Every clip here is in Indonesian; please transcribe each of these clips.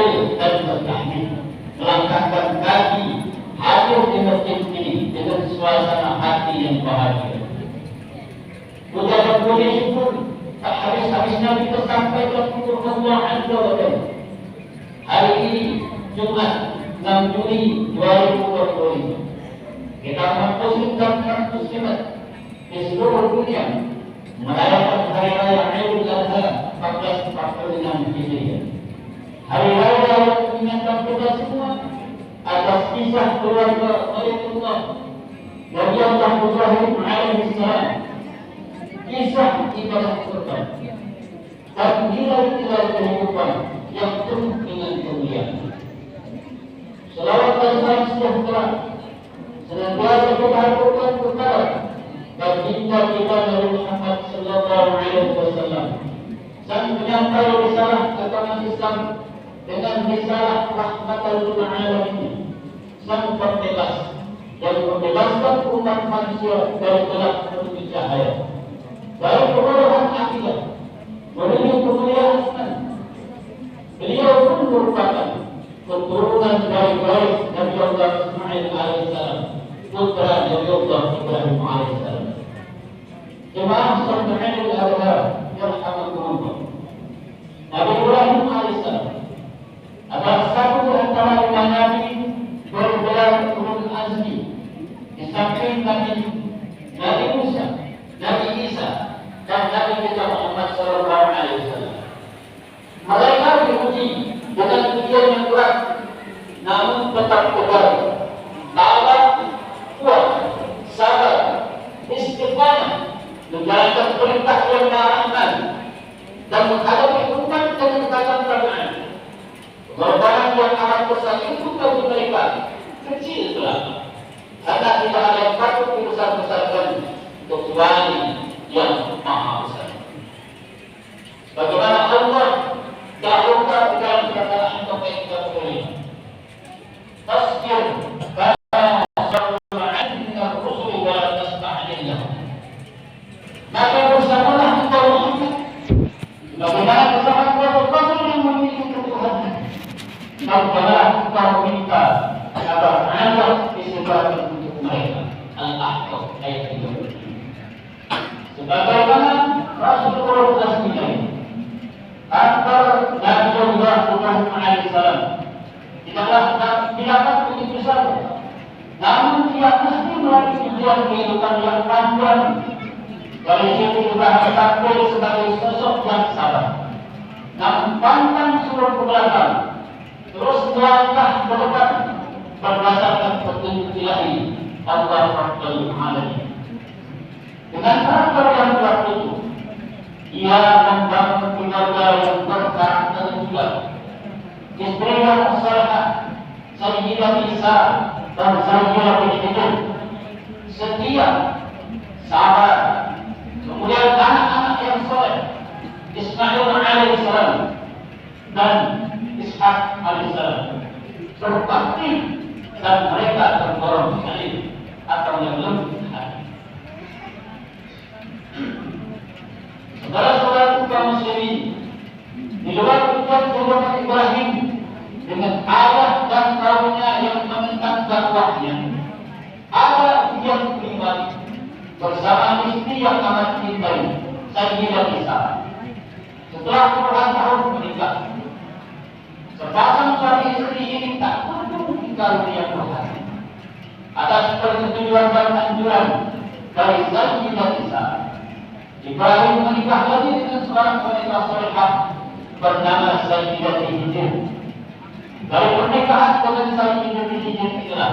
tahlil dan bertahmid, melangkahkan kaki hadir di masjid ini dengan suasana hati yang bahagia. Ucapan puji syukur tak habis-habisnya kita sampaikan untuk Allah Azza wa Jalla. Hari ini Jumat 6 Juni 2020, kita umat muslim dan umat muslimat di seluruh dunia merayakan hari raya Idul Adha 1446 Hijriah. Hari raya yang mengingatkan kita semua atas kisah keluarga Rasulullah Nabi Allah Ibrahim alaihi salam, kisah ibadah kurban dan nilai-nilai kehidupan yang penuh dengan kemuliaan. Selawat dan salam sejahtera senantiasa kita haturkan kepada baginda kita Nabi Muhammad sallallahu alaihi wasallam, sang penyampai risalah agama Islam dengan risalah rahmatan lil alamin, sang pembebas yang membebaskan umat manusia dari gelap menuju cahaya, dari kebodohan akidah menuju kemuliaan iman. Beliau pun merupakan keturunan dari Nabi Allah Ismail alaihissalam, putra Nabi Allah Ibrahim alaihissalam. Jemaah Idul Adha yarhamakumullah. Nabi Ibrahim alaihissalam adalah satu di antara lima nabi bergelar ulul azmi, di samping Nabi Musa, Nabi Isa, dan Nabi kita Muhammad sallallahu alaihi wasallam. Mereka diuji dengan ujian yang berat, namun tetap tegar, tabah, kuat, sabar, istiqamah, menjalankan perintah yang dilarangkan, dan menghadapi umat dengan tangan tangan. Pengorbanan yang amat besar itu bagi mereka kecil belaka, karena tidak ada yang patut dibesar-besarkan kecuali yang maha besar. Bagaimana Allah dahulukan di dalam perkataan kita boleh tasbir karena sab'anna rusul wa tasta'jilna. Maka bersamalah engkau Muhammad bagaimana bersama Rasul yang memiliki ketuhanan. Maka engkau minta agar Allah disebutkan untuk mereka. Al-Ahqaf ayat 3. Sebagaimana Rasulullah SAW antara Nabi Allah Ibrahim alaihissalam tidaklah begitu saja, namun dia mesti melalui ujian kehidupan yang panjang. Dari situ Ibrahim tampil sebagai sosok yang sabar, namun pantang surut ke belakang, terus melangkah ke depan berdasarkan petunjuk ilahi Allah Rabbul Alamin. Dengan karakter yang kuat itu, ia membangun keluarga yang berkarakter juga. Istri yang salehah, Sayyidah Isa dan Sayyidah Hijr, setia, sabar. Kemudian anak-anak yang soleh, Ismail alaihissalam dan Ishak alaihissalam, berbakti dan mereka tergolong saling atau yang lebih hati. Saudara-saudara kaum muslimin, di luar ujian kehidupan Ibrahim dengan ayah dan kaumnya yang menentang dakwahnya, ada ujian pribadi bersama istri yang amat cintai, Sayyidah Isa. Setelah puluhan tahun menikah, sepasang suami istri ini tak kunjung dikarunia perhatian. Atas persetujuan dan anjuran dari Sayyidah Isa, Ibrahim menikah lagi dengan seorang wanita salehah bernama Sayyidah Hijr. Dari pernikahan dengan Sayyidah Hijr itulah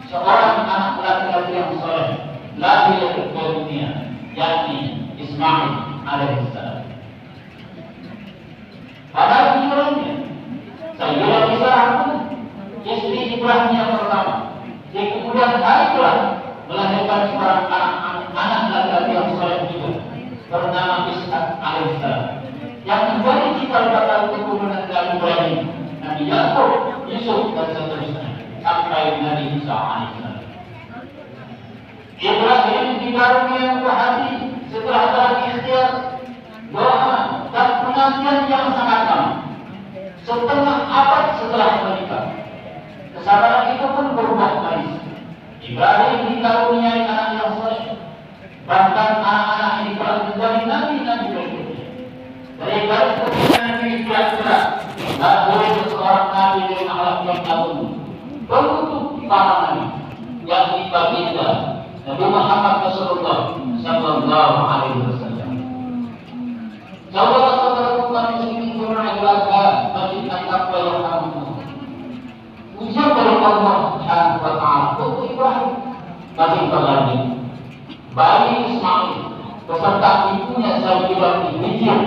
seorang anak laki-laki yang soleh lahir ke dunia, yakni Ismail alaihissalam. Pada gilirannya, Sayyidah Isa pun istri Ibrahim yang pertama. Di kemudian hari telah melahirkan seorang anak laki-laki yang soleh juga, bernama Ishak alaihissalam, yang menjadi cikal bakal keturunan Nabi Ibrahim, Nabi Yakub, Yusuf dan seterusnya sampai Nabi Isa alaihissalam. Ibrahim dikaruniai hati setelah dalam ikhtiar, doa dan penantian yang sangat lama. Setengah abad setelah menikah. Kesabaran itu pun berubah manis. Ibrahim dikaruniai anak yang soleh, bahkan anak-anak yang dikaruniai dari nabi-nabi berikutnya. Dari garis keturunan Nabi kira-kira tidak boleh seorang nabi dari akhlak yang agung berkutuk para nabi yang baginda Nabi Muhammad Rasulullah Sallallahu Alaihi Wasallam. Saudara-saudara bukan muslimin beragama bagi apa yang kamu ujian dari Allah Subhanahu wa Ta'ala untuk Ibrahim masih berlari bayi Ismail beserta ibunya Sayyidina Hijr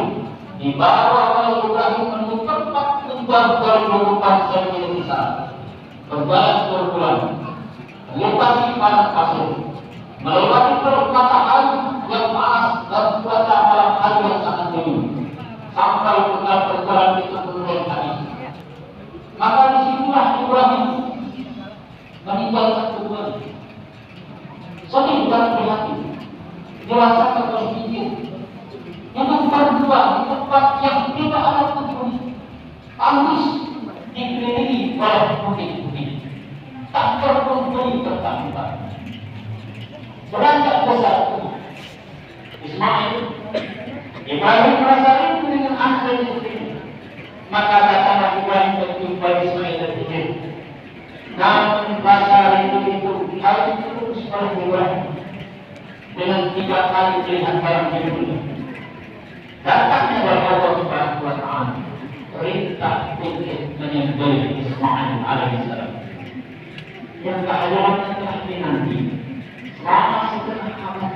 dibawa oleh Ibrahim menuju tempat tinggal kehidupan Sayyidina Isa berjalan berbulan melintasi padang pasir melewati perut matahari yang panas dan cuaca malam hari yang sangat dingin sampai benar berjalan di kemudian hari. Maka disitulah Ibrahim meninggalkan tujuan. Sedih dan prihatin, dirasakan oleh Hijr. Yang berdua di tempat yang tidak ada penghuni, tandus dikelilingi oleh bukit-bukit, tak berpenghuni tertambat. Beranjak besar Ismail, Ibrahim merasa rindu dengan anak dan istrinya. Maka datanglah Ibrahim berjumpa Ismail dan Hijr. Namun rasa rindu itu harus terus oleh Ibrahim dengan 3 kali melihat barang hidupnya. Datangnya dari Allah Subhanahu wa Ta'ala perintah untuk menyembelih Ismail alaihissalam yang keadaannya telah dinanti selama setengah abad.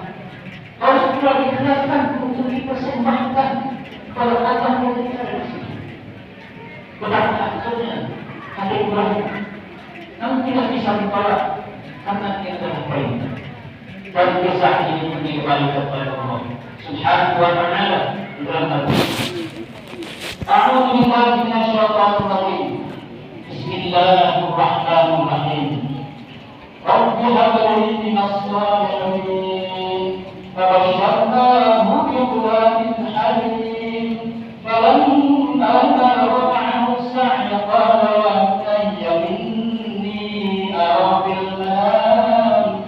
Harus sudah dijelaskan untuk dipersembahkan kepada Allah yang tidak ada. Betapa akhirnya hati Ibrahim namun tidak bisa ditolak karena dia telah perintah. Dan kisah ini kembali kepada Allah Subhanahu wa Ta'ala dalam Al-Quran. A'udzu billahi minasyaitonir rajim. Bismillahirrahmanirrahim. Rabbi hab li minas shalihin. Fabashsharnahu bi ghulamin halim. Falamma balagha ma'ahu as-sa'y qala ya bunayya inni ara fil manam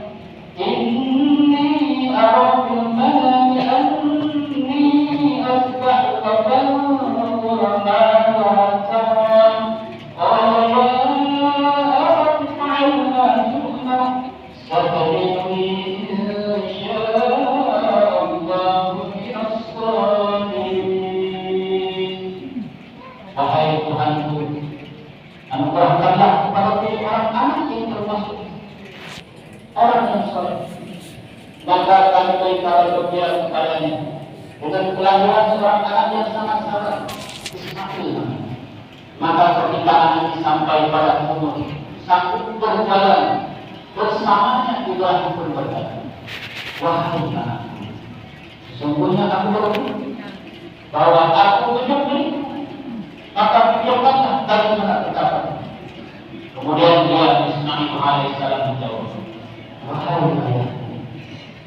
orang yang soleh. Maka kami perintahkan kepada kepadanya dengan kelahiran seorang anak yang sangat sabar, Ismail. Maka pernikahan ini sampai pada umur sanggup berjalan bersamanya Ibrahim pun berkata, wahai anakku, sesungguhnya aku berhutang bahwa aku menyembelih, maka pikirkanlah dari mana ucapan. Kemudian dia Ismail alaihissalam menjawab, wahai ayahku,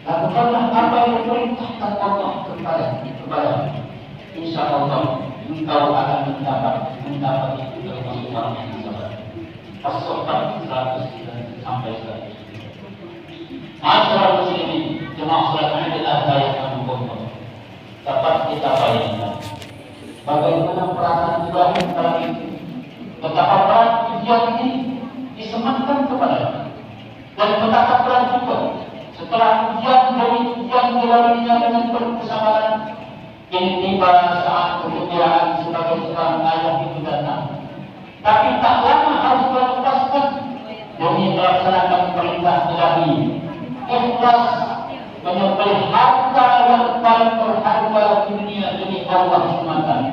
lakukanlah apa yang diperintahkan Allah kepada insya Allah engkau akan mendapat itu termasuk orang yang sabar. As-Saffat 100 sampai 100. Masyarakat muslimin jemaah salat Idul Adha yang kami hormati, dapat kita bayangkan bagaimana perasaan Ibrahim pada itu, betapa berat ujian ini disematkan kepadanya, dan betapa berat juga setelah ujian demi ujian dilaluinya dengan penuh kesabaran. Ini tiba saat kegembiraan sebagai seorang ayah itu datang, tapi tak lama harus melepaskan demi melaksanakan perintah Ilahi. Ikhlas menyembelih harta yang paling berharga di dunia demi Allah semata.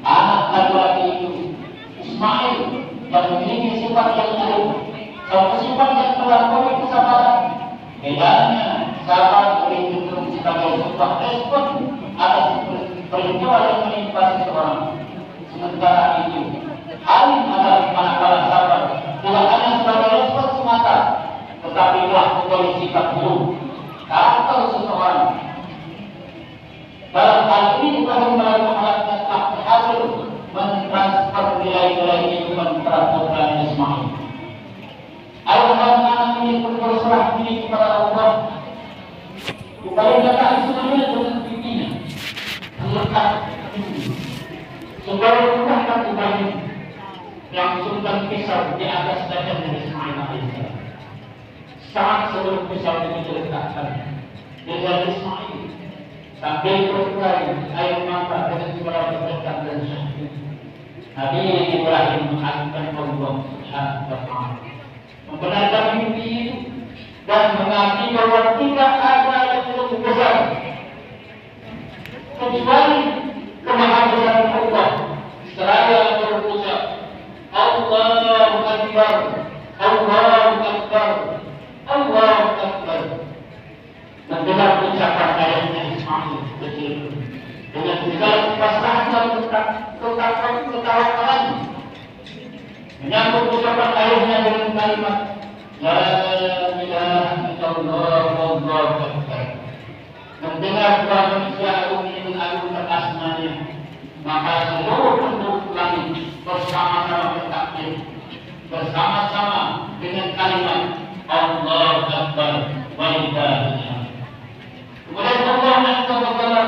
Anak laki-laki itu Ismail yang memiliki sifat yang alim, suatu sifat yang melampaui kesabaran. Bedanya sabar berhitung sebagai sebuah respon atas peristiwa yang menimpa seseorang. Sementara itu alim adalah manakala sabar tidak hanya sebagai respon semata, tetapi telah menjadi sikap hidup atau seseorang. Dalam hal ini Ibrahim melalui alatnya telah berhasil mentransfer nilai-nilai kehidupan peraturan Ismail. Anak ini pun berserah diri kepada Allah. Upaya kata Ismail dengan pipinya melekat supaya menggunakan upaya yang sultan pisau di atas dada dari Ismail alaihissalam. Saat sebelum pisau itu diletakkan di dada Ismail, sambil berkali air mata dengan suara berdekat dan syahid, Nabi Ibrahim mengatakan Allah Subhanahu wa Ta'ala membenarkan mimpi itu dan mengakui bahwa tidak ada yang lebih besar kecuali kemahabesaran Allah. Seraya berucap Allahu Akbar, Allahu Akbar, Allahu Akbar. Mendengar ucapan ayahnya Ismail kecil dengan segala kepastian tentang ketawakan, menyambut ucapan ayahnya dengan kalimat La ilaha illallah wallahu akbar. Mendengar dua manusia agung ini mengagungkan asmanya, maka seluruh penduduk langit bersama-sama bertakbir, bersama-sama dengan kalimat Allahu Akbar wa lillahil hamd. Kemudian Allah Azza wa Jalla